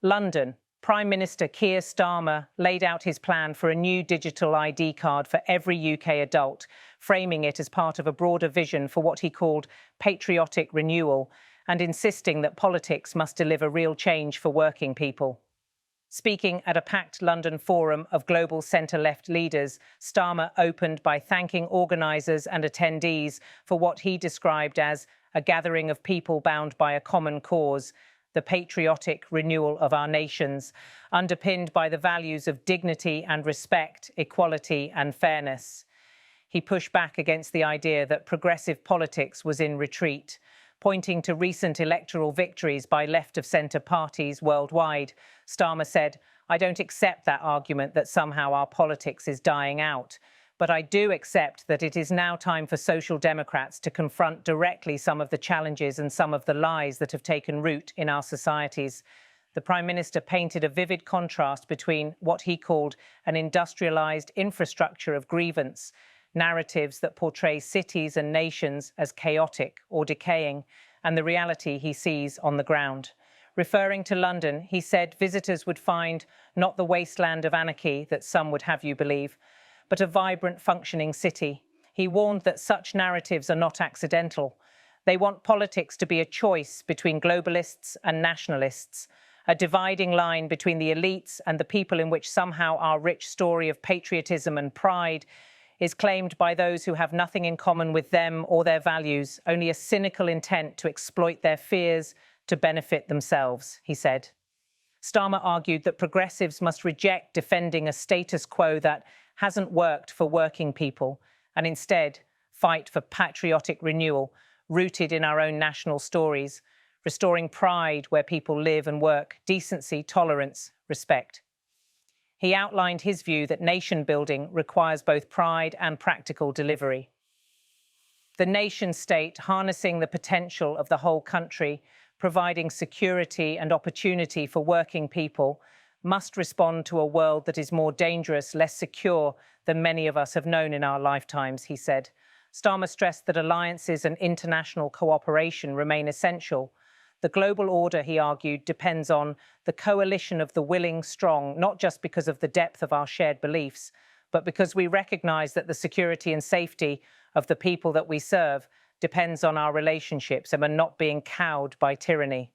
London. Prime Minister Keir Starmer laid out his plan for a new digital ID card for every UK adult, framing it as part of a broader vision for what he called patriotic renewal, and insisting that politics must deliver real change for working people. Speaking at a packed London forum of global centre-left leaders, Starmer opened by thanking organisers and attendees for what he described as a gathering of people bound by a common cause, the patriotic renewal of our nations, underpinned by the values of dignity and respect, equality and fairness. He pushed back against the idea that progressive politics was in retreat, pointing to recent electoral victories by left-of-centre parties worldwide. Starmer said, "I don't accept that argument that somehow our politics is dying out. But I do accept that it is now time for Social Democrats to confront directly some of the challenges and some of the lies that have taken root in our societies." The Prime Minister painted a vivid contrast between what he called an industrialised infrastructure of grievance, narratives that portray cities and nations as chaotic or decaying, and the reality he sees on the ground. Referring to London, he said visitors would find not the wasteland of anarchy that some would have you believe, but a vibrant, functioning city. He warned that such narratives are not accidental. They want politics to be a choice between globalists and nationalists, a dividing line between the elites and the people in which somehow our rich story of patriotism and pride is claimed by those who have nothing in common with them or their values, only a cynical intent to exploit their fears to benefit themselves, he said. Starmer argued that progressives must reject defending a status quo that hasn't worked for working people and instead fight for patriotic renewal rooted in our own national stories, restoring pride where people live and work, decency, tolerance, respect. He outlined his view that nation building requires both pride and practical delivery. The nation state, harnessing the potential of the whole country, providing security and opportunity for working people, must respond to a world that is more dangerous, less secure than many of us have known in our lifetimes, he said. Starmer stressed that alliances and international cooperation remain essential. The global order, he argued, depends on the coalition of the willing strong, not just because of the depth of our shared beliefs, but because we recognise that the security and safety of the people that we serve depends on our relationships and we're not being cowed by tyranny.